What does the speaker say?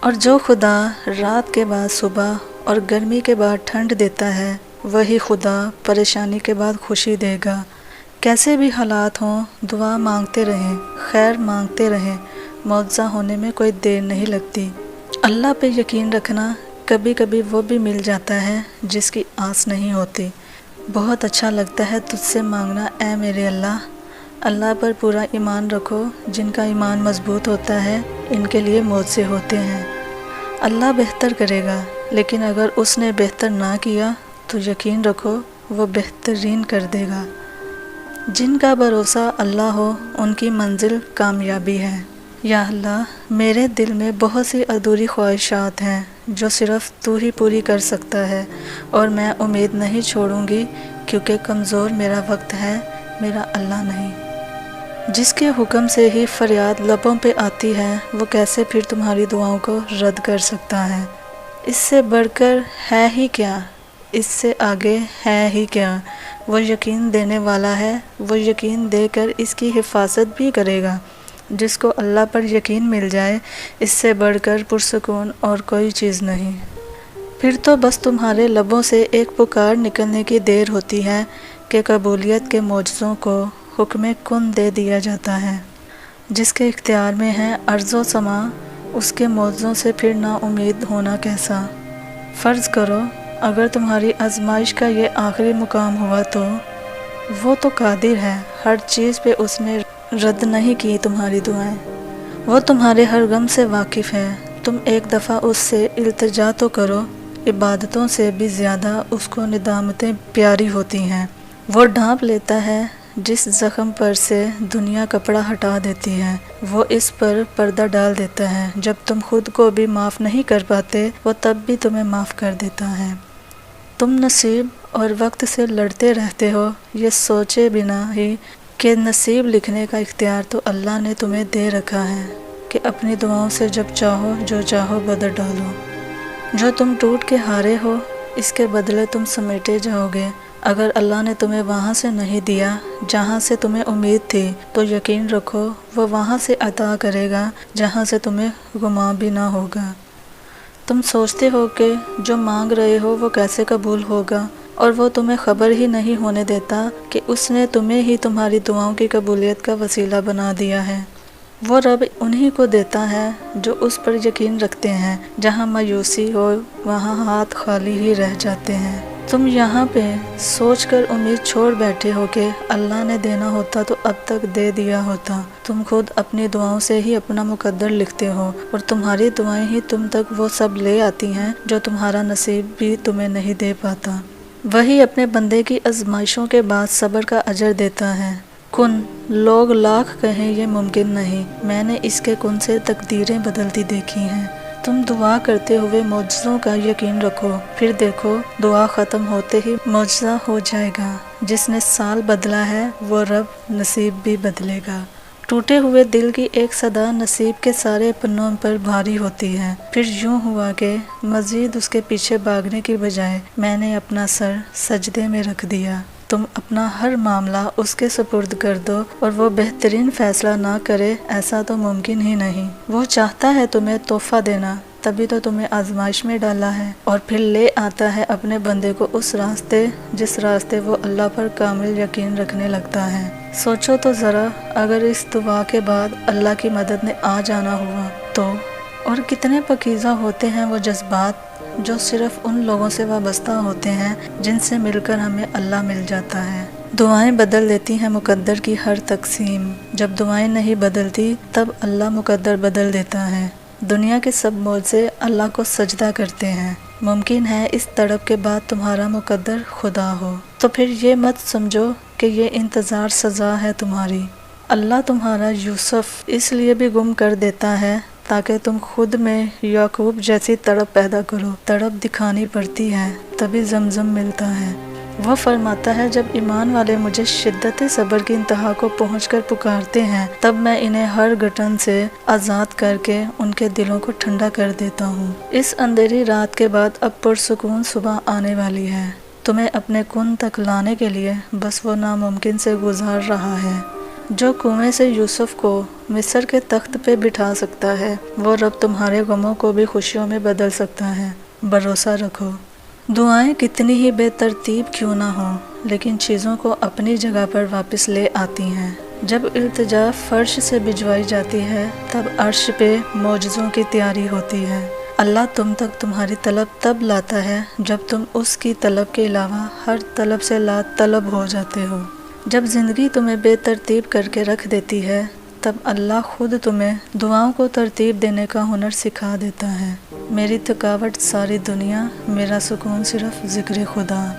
اور جو خدا رات کے بعد صبح اور گرمی کے بعد ٹھنڈ دیتا ہے، وہی خدا پریشانی کے بعد خوشی دے گا۔ کیسے بھی حالات ہوں، دعا مانگتے رہیں، خیر مانگتے رہیں، معجزہ ہونے میں کوئی دیر نہیں لگتی۔ اللہ پہ یقین رکھنا، کبھی کبھی وہ بھی مل جاتا ہے جس کی آس نہیں ہوتی۔ بہت اچھا لگتا ہے تجھ سے مانگنا اے میرے اللہ۔ اللہ پر پورا ایمان رکھو، جن کا ایمان مضبوط ہوتا ہے ان کے لیے معجزے ہوتے ہیں۔ اللہ بہتر کرے گا، لیکن اگر اس نے بہتر نہ کیا تو یقین رکھو وہ بہترین کر دے گا۔ جن کا بھروسہ اللہ ہو ان کی منزل کامیابی ہے۔ یا اللہ، میرے دل میں بہت سی ادھوری خواہشات ہیں جو صرف تو ہی پوری کر سکتا ہے، اور میں امید نہیں چھوڑوں گی، کیونکہ کمزور میرا وقت ہے، میرا اللہ نہیں۔ جس کے حکم سے ہی فریاد لبوں پہ آتی ہے، وہ کیسے پھر تمہاری دعاؤں کو رد کر سکتا ہے؟ اس سے بڑھ کر ہے ہی کیا، اس سے آگے ہے ہی کیا؟ وہ یقین دینے والا ہے، وہ یقین دے کر اس کی حفاظت بھی کرے گا۔ جس کو اللہ پر یقین مل جائے، اس سے بڑھ کر پرسکون اور کوئی چیز نہیں۔ پھر تو بس تمہارے لبوں سے ایک پکار نکلنے کی دیر ہوتی ہے کہ قبولیت کے معجزوں کو حکم کن دے دیا جاتا ہے۔ جس کے اختیار میں ہے ارض و سما، اس کے معجزوں سے پھر نا امید ہونا کیسا؟ فرض کرو اگر تمہاری آزمائش کا یہ آخری مقام ہوا تو وہ تو قادر ہے، ہر چیز پہ اس نے رد نہیں کی تمہاری دعائیں۔ وہ تمہارے ہر غم سے واقف ہے۔ تم ایک دفعہ اس سے التجا تو کرو، عبادتوں سے بھی زیادہ اس کو ندامتیں پیاری ہوتی ہیں۔ وہ ڈھانپ لیتا ہے، جس زخم پر سے دنیا کپڑا ہٹا دیتی ہے، وہ اس پر پردہ ڈال دیتا ہے۔ جب تم خود کو بھی معاف نہیں کر پاتے، وہ تب بھی تمہیں معاف کر دیتا ہے۔ تم نصیب اور وقت سے لڑتے رہتے ہو، یہ سوچے بنا ہی کہ نصیب لکھنے کا اختیار تو اللہ نے تمہیں دے رکھا ہے کہ اپنی دعاؤں سے جب چاہو جو چاہو بدل ڈالو۔ جو تم ٹوٹ کے ہارے ہو، اس کے بدلے تم سمیٹے جاؤ گے۔ اگر اللہ نے تمہیں وہاں سے نہیں دیا جہاں سے تمہیں امید تھی، تو یقین رکھو وہ وہاں سے عطا کرے گا جہاں سے تمہیں گمان بھی نہ ہوگا۔ تم سوچتے ہو کہ جو مانگ رہے ہو وہ کیسے قبول ہوگا، اور وہ تمہیں خبر ہی نہیں ہونے دیتا کہ اس نے تمہیں ہی تمہاری دعاؤں کی قبولیت کا وسیلہ بنا دیا ہے۔ وہ رب انہی کو دیتا ہے جو اس پر یقین رکھتے ہیں۔ جہاں مایوسی ہو وہاں ہاتھ خالی ہی رہ جاتے ہیں۔ تم یہاں پہ سوچ کر امید چھوڑ بیٹھے ہو کہ اللہ نے دینا ہوتا تو اب تک دے دیا ہوتا۔ تم خود اپنی دعاؤں سے ہی اپنا مقدر لکھتے ہو، اور تمہاری دعائیں ہی تم تک وہ سب لے آتی ہیں جو تمہارا نصیب بھی تمہیں نہیں دے پاتا۔ وہی اپنے بندے کی آزمائشوں کے بعد صبر کا اجر دیتا ہے۔ کن، لوگ لاکھ کہیں یہ ممکن نہیں، میں نے اس کے کن سے تقدیریں بدلتی دیکھی ہیں۔ تم دعا کرتے ہوئے معجزوں کا یقین رکھو، پھر دیکھو دعا ختم ہوتے ہی معجزہ ہو جائے گا۔ جس نے سال بدلا ہے وہ رب نصیب بھی بدلے گا۔ ٹوٹے ہوئے دل کی ایک صدا نصیب کے سارے پنوں پر بھاری ہوتی ہے۔ پھر یوں ہوا کہ مزید اس کے پیچھے بھاگنے کی بجائے میں نے اپنا سر سجدے میں رکھ دیا۔ تم اپنا ہر معاملہ اس کے سپرد کر دو، اور وہ بہترین فیصلہ نہ کرے ایسا تو ممکن ہی نہیں۔ وہ چاہتا ہے تمہیں تحفہ دینا، تبھی تو تمہیں آزمائش میں ڈالا ہے، اور پھر لے آتا ہے اپنے بندے کو اس راستے جس راستے وہ اللہ پر کامل یقین رکھنے لگتا ہے۔ سوچو تو ذرا، اگر اس دعا کے بعد اللہ کی مدد نے آ جانا ہوا تو، اور کتنے پاکیزہ ہوتے ہیں وہ جذبات جو صرف ان لوگوں سے وابستہ ہوتے ہیں جن سے مل کر ہمیں اللہ مل جاتا ہے۔ دعائیں بدل دیتی ہیں مقدر کی ہر تقسیم۔ جب دعائیں نہیں بدلتی تب اللہ مقدر بدل دیتا ہے۔ دنیا کے سب معجزے اللہ کو سجدہ کرتے ہیں۔ ممکن ہے اس تڑپ کے بعد تمہارا مقدر خدا ہو، تو پھر یہ مت سمجھو کہ یہ انتظار سزا ہے تمہاری۔ اللہ تمہارا یوسف اس لیے بھی گم کر دیتا ہے تاکہ تم خود میں یعقوب جیسی تڑپ پیدا کرو۔ تڑپ دکھانی پڑتی ہے تبھی زمزم ملتا ہے۔ وہ فرماتا ہے جب ایمان والے مجھے شدت صبر کی انتہا کو پہنچ کر پکارتے ہیں، تب میں انہیں ہر گھٹن سے آزاد کر کے ان کے دلوں کو ٹھنڈا کر دیتا ہوں۔ اس اندھیری رات کے بعد اب پرسکون صبح آنے والی ہے۔ تمہیں اپنے کن تک لانے کے لیے بس وہ ناممکن سے گزار رہا ہے۔ جو کنویں سے یوسف کو مصر کے تخت پہ بٹھا سکتا ہے وہ رب تمہارے غموں کو بھی خوشیوں میں بدل سکتا ہے، بھروسہ رکھو۔ دعائیں کتنی ہی بے ترتیب کیوں نہ ہوں لیکن چیزوں کو اپنی جگہ پر واپس لے آتی ہیں۔ جب التجا فرش سے بھجوائی جاتی ہے تب عرش پہ معجزوں کی تیاری ہوتی ہے۔ اللہ تم تک تمہاری طلب تب لاتا ہے جب تم اس کی طلب کے علاوہ ہر طلب سے لا طلب ہو جاتے ہو۔ جب زندگی تمہیں بے ترتیب کر کے رکھ دیتی ہے تب اللہ خود تمہیں دعاؤں کو ترتیب دینے کا ہنر سکھا دیتا ہے۔ میری تھکاوٹ ساری دنیا، میرا سکون صرف ذکر خدا۔